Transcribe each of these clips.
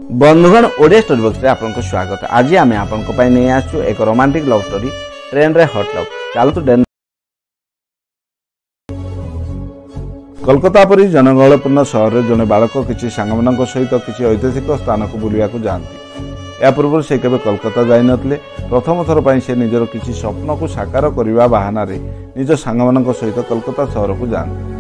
बंधुगण Odia story box रे आपनको स्वागत। आज आम आपनको पाई नहीं आसु एक रोमांटिक लव स्टोरी ट्रेन रे हॉट लव। चलतु कोलकाता परी जनगहलपूर्ण सहर में जड़े बालक किसी सांग सहित किसी ऐतिहासिक स्थान को बुलवाक जाती। या पूर्व से केवे कोलकाता जाई नथिले। प्रथम थर पर से निजर किसी स्वप्न को साकार करने बाहाना रे निज सांग सहित कोलकाता सहर को जाती।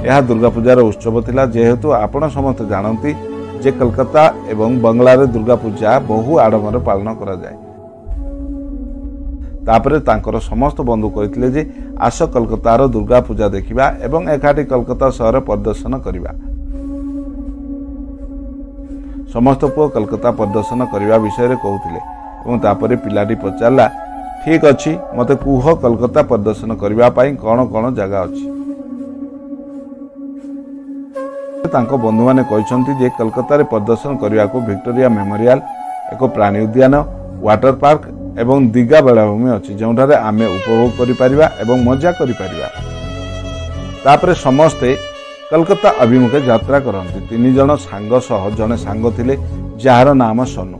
यह दुर्गा पूजार उत्सव थिला, जेहेतु आपण समस्त जानती जे कोलकाता एवं बंगलार दुर्गा पूजा बहु आडम्बर पालन करा जाए। तापरे तांकर समस्त बंधु कहते जे आस कोलकातार दुर्गा पूजा देखिबा एवं एकाठी कोलकाता सहर प्रदर्शन करिबा। समस्त पुओ कोलकाता प्रदर्शन करने विषय कहते एवं तापरे पिलाटी पचारला, ठीक अच्छी मते कुह कोलकाता प्रदर्शन करने कौन कौन जगह अच्छी। तांको बंधु माने कहते जे कोलकाता रे प्रदर्शन करने को विक्टोरिया मेमोरियल, एक प्राणी उद्यान, वाटर पार्क एवं दीघा बेलाभूमि अच्छी, जो आमे उपभोग करिपरिबा एवं मजा करिपरिबा। तापरे समस्ते कोलकाता अभिमुखे यात्रा करती। 3 जन सांग सह जने सांग थिले जार नाम सनु।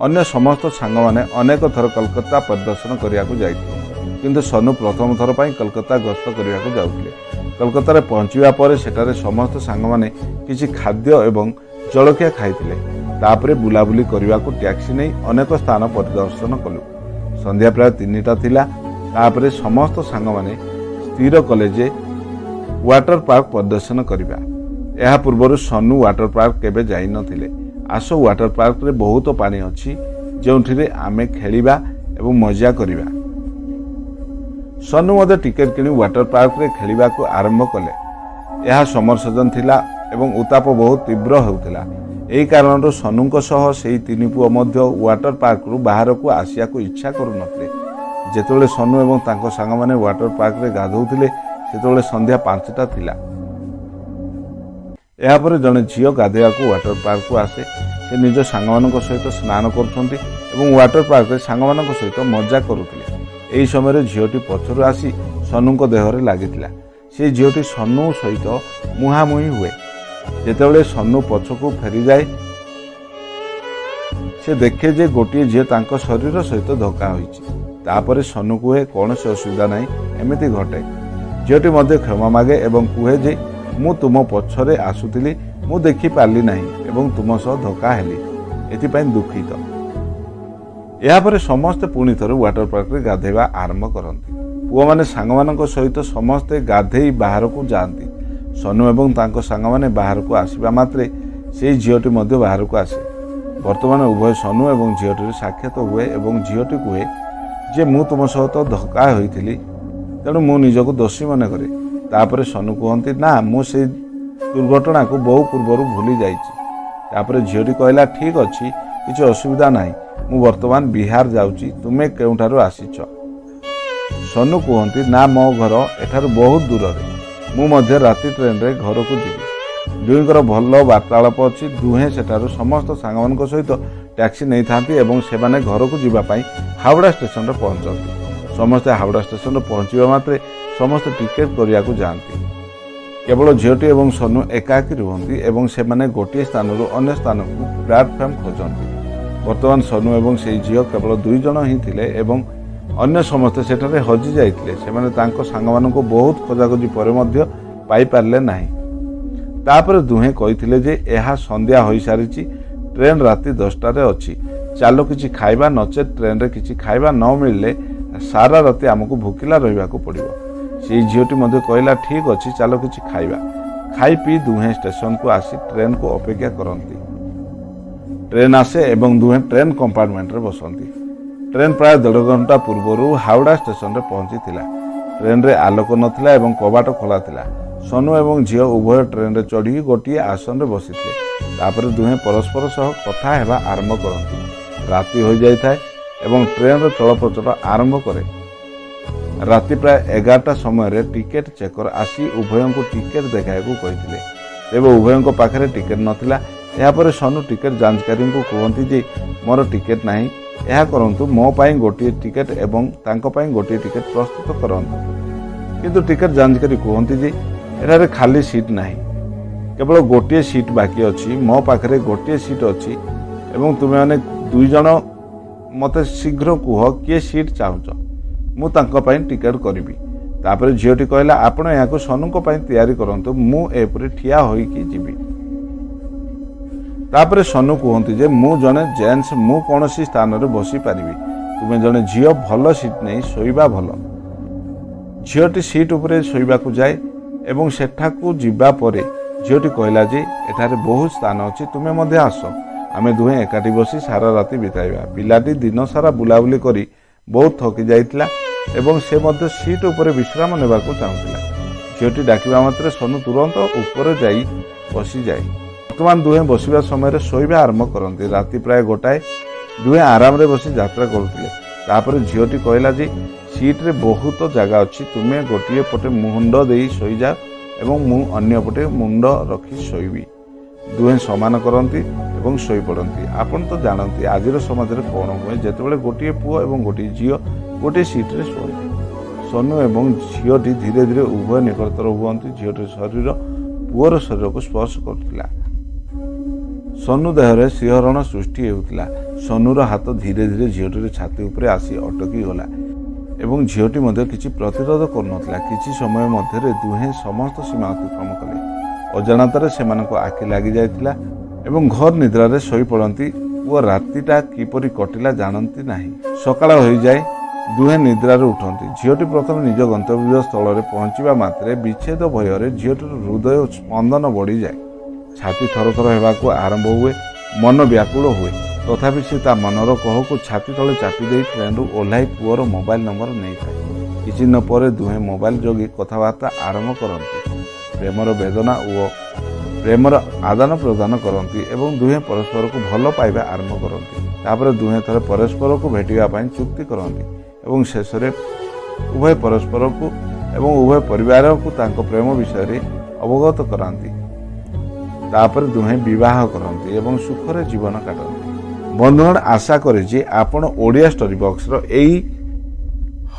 अन्य समस्त सांग माने अनेक थर कोलकाता प्रदर्शन करने को जाइथिले, किंतु सनु प्रथम थर पई कोलकाता गस्त करने को जाउथिले। कोलकाता पहुंचवा पर सेठारे समस्त सांग माने किछि खाद्य एवं जलखिया खाइथिले। तापरे बुलाबुली करने को टैक्सी नहीं अनेक स्थान परिदर्शन कलु। संध्या प्राय 3टा थिला। तापरे समस्त सांग माने स्थिर कले जे वाटर पार्क प्रदर्शन करिबा। एहा पूर्वरु सनु वाटर पार्क केबे जाई नथिले। आसो वाटर पार्क रे बहुत पानी अछि, जोंठिरे आमे खेलिबा एवं मजा करिबा। सनु मध्य टिकेट किणी वाटर पार्क रे खेलिबा को आरंभ कले। यह समर सीजन थिला एवं उताप बहुत तीव्र होउथिला। एही कारणरो सनुंक सह सेही 3 पुओ मध्य वाटर पार्क रु बाहर को आसिया को इच्छा करू नथिले। जेतेबेले सनु एवं तांको सांग माने वाटर पार्क रे गाधौथिले सेतेबेले संध्या 5टा थिला। एहा परे जने झियो गाधेया को वाटर पार्क को आसे। से निज सांग मानक सहित स्नान करूछंती एवं वाटर पार्क रे सांग मानक सहित मजा करूथिले। एही समय झीटी पछरु आसी सनुंक देहरे लागिथिला। से झीटी सनु सहित मुहामुही हुए। जेतेबेले सनु पछकु फेरी जाए, से देखे जे गोटे झील तांको शरीर सहित धक्का होईछि। तापरे सनु कुहे कौनसी असुविधा नहीं, एमिति घटे। झीटी मध्य क्षमा मागे एवं कुहे जे मु तुम पछरे आसुथिली, मु देखि पारली नहीं एवं तुम सह धक्का हेली, एथिपाई दुखित। यापर समस्ते पुणी थर वाटर पार्क रे गाधेवा आरंभ करती। पुओ माने सांग मानक सहित समस्ते गाधेई बाहर को जाती। सनु एवं तांको सांग माने बाहर को आसीबा मात्रे से झीटी मध्य बाहर को आसे। वर्तमान उभय सनु एवं झीटी साक्षात हुए एवं झीटी कहे जे मु तुम सह तो धक्का होइथिली, तेणु मु निजको दोषी मन करे। तापरे सनु कहती ना, मु से दुर्घटना को बहु पूर्व भूली जाइछि। तापरे झीटी कहला, ठीक अच्छी किसी असुविधा नहीं, मु वर्तमान बिहार जाउची, तुमे केउठारु आसीछ। सनु कहती ना, मो घर एठारु बहुत दूर रे, मु मध्य राति ट्रेन रे घर को जीवी। दुईकर भल वार्तालाप अच्छी। दुहे सेठारु समस्त सांगमानक सहित टैक्सी नहीं थांती एवं सेमाने घर को जीवा पई हावड़ा स्टेशन रे पहुंचती। समस्ते हावड़ा स्टेशन रे पहुंचीबा मात्रे समस्त टिकेट करिया को जांती। केवल झीटी एवं सनु एकाकी रुहंती एवं सेमाने गोटे स्थानरु अन्य स्थान को प्लाटफॉर्म खोजंती। वर्तमान सनु एवं से झील केवल 2 जन ही थिले एवं अन्य समस्ते सेठारे हजि जाइथिले। सेमाने तांको सांगमानंको बहुत खोजाखोजी परे मध्य पाई पारले नाही। तापर दुहे कहिथिले जे एहा संध्या होई सारिछि, ट्रेन राति 10टा रे अछि, चालो किछि खाइबा, नचे ट्रेन रे किछि खाइबा न मिलले सारा राति हमकु भूखिला रहिबाकू पड़िबो। से झीटी मध्य कहला, ठीक अछि, चालो किछि खाइबा। खाई पी दुहे स्टेशन को आसी ट्रेन को अपेक्षा करंती। ट्रेन आसे एवं दुहे ट्रेन कंपार्टमेंट रे बसंती। ट्रेन प्राय 1.5 घंटा पूर्व हावड़ा स्टेशन रे पहुंची थिला। ट्रेन रे आलोक नथिला एवं कबाट खोला थिला। सनु एवं झील उभय ट्रेन रे चढ़ी गोटे आसन रे बसिथिले। तापर दुहे परस्पर सह कथा हेबा आरंभ करंती। राति हो जाय थाए एवं ट्रेन रे चलप्रचल आरंभ करे। राति प्राय 11टा समय रे टिकेट चेकर आसी उभयों को टिकेट देखायकू कहिथिले। तेबे उभयों को पाखरे टिकेट नथिला। यापर सनु टिकेट जांचकारी को कहती जे मोर टिकेट नहीं, यह करंतु मो पाई गोटे टिकेट एवं तांको पाई गोटे टिकेट प्रस्तुत करंतु। किंतु टिकेट जांचकारी कहती जे एठारे खाली सीट नहीं। केवल गोटे सीट बाकी अच्छी मो पाखे गोटे सीट अच्छी एवं तुम्हें मैंने दुई जन मत शीघ्र कह किए सीट चाहूच मुझे टिकेट करी तापर झीटी कहला आपण यहाँ सनु तैयारी करंतु मु एपरी ठिया होइकी जीवी तापर सनु कहती जे मु जने जेन्स मु कौन स्थान में बसी पारि तुम्हें जड़े झील भल सीट नहीं शोवा भल झीटी सीट उपरे शोवा जाए एवं सेठाकू जीवा परे झीटी कहला जे एठारे बहुत स्थान अच्छी तुम्हें मध्य आस आमे दुहे एकाठी बसी सारा राति बिताइबा पिलाटी दिन सारा बुलाबुली करी बहुत थकी जाइतिला एवं से मध्य सीट उपरे विश्राम नेबाकू चाहूला झीटी डाकिबा मात्रे सनु तुरंत ऊपर जाई बसी जाए वर्तमान दुहे बसिबा समय शोइबा आरंभ करती राति प्राय गोटाए दुहे आराम रे बसी यात्रा करुले तापर झीटी कहला जे सीट रे बहुत जगह अच्छी तुम्हें गोटे पटे मुंड दे शोई जा एवं मु अन्य पटे मुंड रखी शोइबी दुहे समान करती एवं शोई पड़ती आपन तो जानती आजिर समाज में कौन हुए जितेबाला गोटे पुओ एवं गोटे झील गोटे सीट्रे शोए सनु एवं झीटी धीरे धीरे उभय निकटतर हुआ झीटर शरीर पुओर शरीर को स्पर्श करुला सनु देहरे शिहरण सृष्टि होता सनुर हाथ धीरे धीरे झीटर छाती उपरे आसी अटकी गला एवं झीटी किसी प्रतिरोध करुनथिला किछि समय मध्य दुहे समस्त सीमा अतिक्रम कले अजाणतार से आखि लगी जाइतिला एवं घर निद्रारे शोई पड़ती वो रातिटा किपरि कटिला जानती नाही सकाळ हो जाए दुहे निद्रारे उठती झीटी प्रथम निज गंतव्य स्थल में पहुंचवा मात्रे विच्छेद भयर झीटर हृदय स्पंदन बढ़ी जाए छाती थर थर होगाकू आरंभ हुए मन व्याकुल हुए तथापि से ता मनर कहकू छाती तले चापी दे ट्रेन रु ओह्लाई पुअर मोबाइल नंबर नहीं था किछि न परे दुहे मोबाइल जोगी कथबार्ता आरंभ करती प्रेमर वेदना और प्रेमर आदान प्रदान करती एवं दुहे परस्पर को भल पाइबा आरंभ करती तापर दुहे थरे परस्पर को भेटिबा चुक्ति करती एवं शेष उभय परस्पर को एवं उभय परिवार को तांको प्रेम विषय रे अवगत कराती तापर दुहे विवाह करती एवं सुखरे जीवन काटती बंधुगण आशा करे जे आपण ओडिया स्टोरी बॉक्स रो एई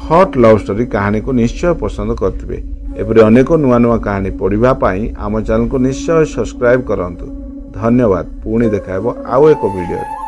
हॉट लव स्टोरी कहानी को निश्चय पसंद करथिबे एपरि अनेक नुआ नुआ कहानी पढ़िबा पई आम चैनल को निश्चय सब्सक्राइब करंतु धन्यवाद पुणी देखाइबो आउ एक वीडियो।